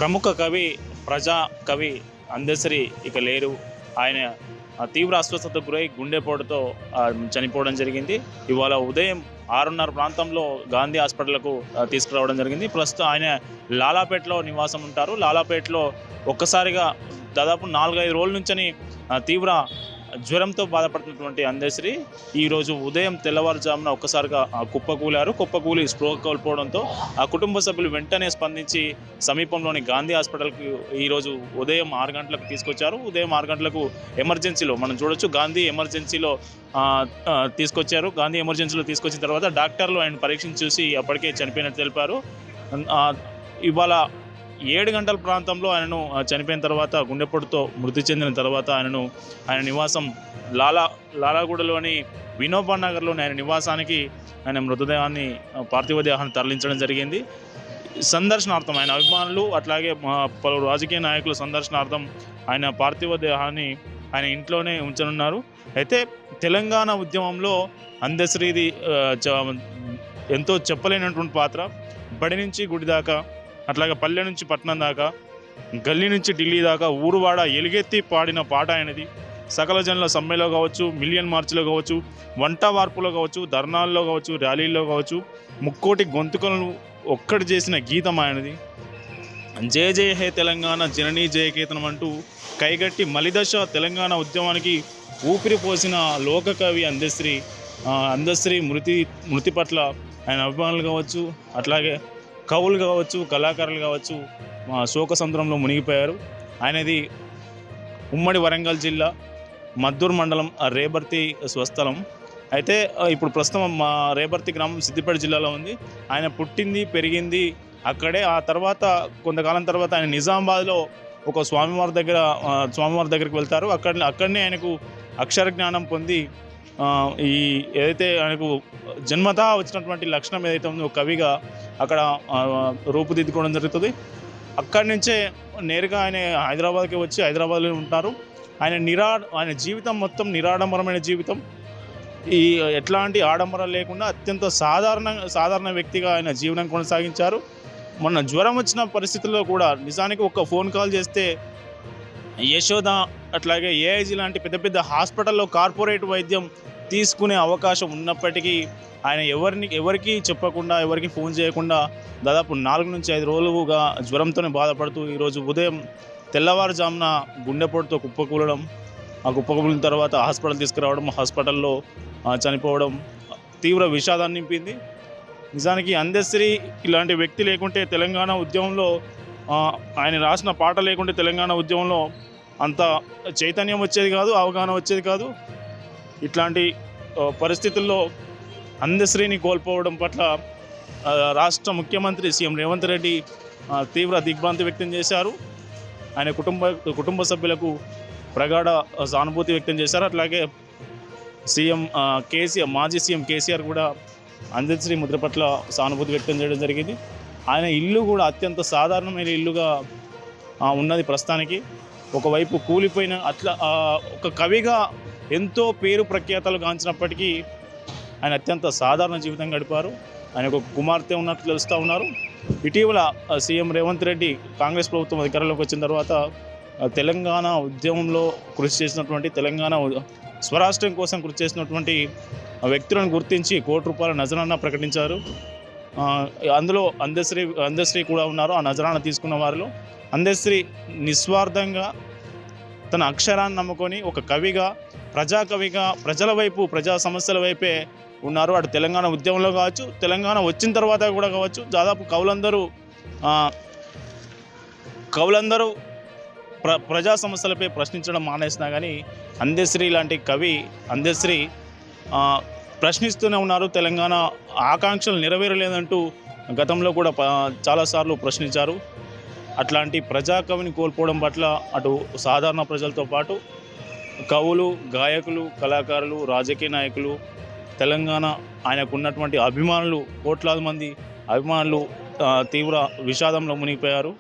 ప్రముఖ కవి, ప్రజా కవి అందశ్రీ ఇక లేరు. ఆయన తీవ్ర అస్వస్థతకు గురై గుండెపోటుతో చనిపోవడం జరిగింది. ఇవాళ ఉదయం 6:30 ప్రాంతంలో గాంధీ హాస్పిటల్కు తీసుకురావడం జరిగింది. ప్రస్తుతం ఆయన లాలాపేటలో నివాసం ఉంటారు. లాలాపేటలో ఒక్కసారిగా దాదాపు 4-5 రోజుల నుంచని తీవ్ర జ్వరంతో బాధపడుతున్నటువంటి అందశ్రీ ఈరోజు ఉదయం తెల్లవారుజామున ఒక్కసారిగా కుప్పకూలి స్పృహ కోల్పోవడంతో ఆ కుటుంబ సభ్యులు వెంటనే స్పందించి సమీపంలోని గాంధీ హాస్పిటల్కి ఈరోజు ఉదయం 6 గంటలకు తీసుకొచ్చారు. ఉదయం 6 గంటలకు ఎమర్జెన్సీలో మనం చూడొచ్చు, గాంధీ ఎమర్జెన్సీలో తీసుకొచ్చారు. గాంధీ ఎమర్జెన్సీలో తీసుకొచ్చిన తర్వాత డాక్టర్లు ఆయన పరీక్షను చూసి అప్పటికే చనిపోయినట్టు తెలిపారు. ఇవాళ 7 గంటల ప్రాంతంలో ఆయనను చనిపోయిన తర్వాత గుండెపోటుతో మృతి చెందిన తర్వాత ఆయన నివాసం లాలాగూడలోని వినోబా నగర్లోని ఆయన నివాసానికి ఆయన మృతదేహాన్ని పార్థివ దేహాన్ని తరలించడం జరిగింది. సందర్శనార్థం ఆయన అభిమానులు అట్లాగే పలువురు రాజకీయ నాయకుల సందర్శనార్థం ఆయన పార్థివ దేహాన్ని ఆయన ఇంట్లోనే ఉంచనున్నారు. అయితే తెలంగాణ ఉద్యమంలో అందశ్రీది ఎంతో చెప్పలేనటువంటి పాత్ర. బడి నుంచి గుడి దాకా, అట్లాగే పల్లె నుంచి పట్టణం దాకా, గల్లీ నుంచి ఢిల్లీ దాకా ఊరువాడ ఎలుగెత్తి పాడిన పాట ఆయనది. సకల జనుల సమ్మెలో కావచ్చు, మిలియన్ మార్చిలో కావచ్చు, వంట వార్పులో కావచ్చు, ధర్నాల్లో కావచ్చు, ర్యాలీల్లో కావచ్చు, ముక్కోటి గొంతుకలను ఒక్కటి చేసిన గీతం ఆయనది. జయ జయ హే తెలంగాణ జననీ జయకేతనం అంటూ కైగట్టి మలిదశ తెలంగాణ ఉద్యమానికి ఊపిరి పోసిన లోకకవి అందశ్రీ మృతి పట్ల ఆయన అభిమానులు కావచ్చు, అట్లాగే కవులు కావచ్చు, కళాకారులు కావచ్చు శోకసంద్రంలో మునిగిపోయారు. ఆయనది ఉమ్మడి వరంగల్ జిల్లా మద్దూరు మండలం రేబర్తి స్వస్థలం. అయితే ఇప్పుడు ప్రస్తుతం మా రేబర్తి గ్రామం సిద్దిపేట జిల్లాలో ఉంది. ఆయన పుట్టింది పెరిగింది అక్కడే. ఆ తర్వాత కొంతకాలం తర్వాత ఆయన నిజామాబాద్లో ఒక స్వామివారి దగ్గరికి వెళ్తారు. అక్కడనే ఆయనకు అక్షర జ్ఞానం పొంది ఈ ఏదైతే ఆయనకు జన్మతా వచ్చినటువంటి లక్షణం ఏదైతే ఉందో కవిగా అక్కడ రూపుదిద్దుకోవడం జరుగుతుంది. అక్కడి నుంచే నేరుగా ఆయన హైదరాబాద్కి వచ్చి హైదరాబాద్లో ఉంటారు. ఆయన జీవితం మొత్తం నిరాడంబరమైన జీవితం. ఈ ఎట్లాంటి ఆడంబరం లేకుండా అత్యంత సాధారణ వ్యక్తిగా ఆయన జీవనం కొనసాగించారు. మొన్న జ్వరం వచ్చిన పరిస్థితుల్లో కూడా నిజానికి ఒక ఫోన్ కాల్ చేస్తే యశోద అట్లాగే ఏఐజీ లాంటి పెద్ద పెద్ద హాస్పిటల్లో కార్పొరేట్ వైద్యం తీసుకునే అవకాశం ఉన్నప్పటికీ ఆయన ఎవరికి చెప్పకుండా, ఎవరికి ఫోన్ చేయకుండా దాదాపు 4 నుంచి 5 రోజులుగా జ్వరంతోనే బాధపడుతూ ఈరోజు ఉదయం తెల్లవారుజామున గుండెపోటుతో కుప్పకూలడం, ఆ కుప్పకూలిన తర్వాత హాస్పిటల్ తీసుకురావడం, హాస్పిటల్లో చనిపోవడం తీవ్ర విషాదాన్ని నింపింది. నిజానికి అందశ్రీ ఇలాంటి వ్యక్తి లేకుంటే తెలంగాణ ఉద్యమంలో ఆయన రాసిన పాట లేకుంటే తెలంగాణ ఉద్యమంలో అంత చైతన్యం వచ్చేది కాదు, అవగాహన వచ్చేది కాదు. ఇట్లాంటి పరిస్థితుల్లో అందశ్రీని కోల్పోవడం పట్ల రాష్ట్ర ముఖ్యమంత్రి సీఎం రేవంత్ రెడ్డి తీవ్ర దిగ్భ్రాంతి వ్యక్తం చేశారు. ఆయన కుటుంబ సభ్యులకు ప్రగాఢ సానుభూతి వ్యక్తం చేశారు. అట్లాగే మాజీ సీఎం కేసీఆర్ కూడా అందశ్రీ మృతి పట్ల సానుభూతి వ్యక్తం చేయడం జరిగింది. ఆయన ఇల్లు కూడా అత్యంత సాధారణమైన ఇల్లుగా ఉన్నది ప్రస్తుతానికి. ఒకవైపు కూలిపోయిన ఒక కవిగా ఎంతో పేరు ప్రఖ్యాతలు గాంచినప్పటికీ ఆయన అత్యంత సాధారణ జీవితం గడిపారు. ఆయనకు ఒక కుమార్తె ఉన్నట్లు తెలుస్తూ ఉన్నారు. ఇటీవల సీఎం రేవంత్ రెడ్డి కాంగ్రెస్ ప్రభుత్వం అధికారంలోకి వచ్చిన తర్వాత తెలంగాణ ఉద్యమంలో కృషి చేసినటువంటి, తెలంగాణ స్వరాష్ట్రం కోసం కృషి చేసినటువంటి వ్యక్తులను గుర్తించి ₹1 నజరానా ప్రకటించారు. అందులో అందశ్రీ కూడా ఉన్నారు. ఆ నజరానా తీసుకున్న వారిలో అందశ్రీ నిస్వార్థంగా తన అక్షరాన్ని నమ్ముకొని ఒక కవిగా, ప్రజాకవిగా ప్రజల వైపు, ప్రజా సమస్యల వైపే ఉన్నారు. అటు తెలంగాణ ఉద్యమంలో కావచ్చు, తెలంగాణ వచ్చిన తర్వాత కూడా కావచ్చు, దాదాపు కవులందరూ ప్రజా సమస్యలపై ప్రశ్నించడం మానేసినా కానీ అందశ్రీ లాంటి కవి ప్రశ్నిస్తూనే ఉన్నారు. తెలంగాణ ఆకాంక్షలు నెరవేరలేదంటూ గతంలో కూడా చాలాసార్లు ప్రశ్నించారు. అట్లాంటి ప్రజాకవిని కోల్పోవడం పట్ల అటు సాధారణ ప్రజలతో పాటు కవులు, గాయకులు, కళాకారులు, రాజకీయ నాయకులు, తెలంగాణ ఆయనకున్నటువంటి అభిమానులు, కోట్లాది మంది అభిమానులు తీవ్ర విషాదంలో మునిగిపోయారు.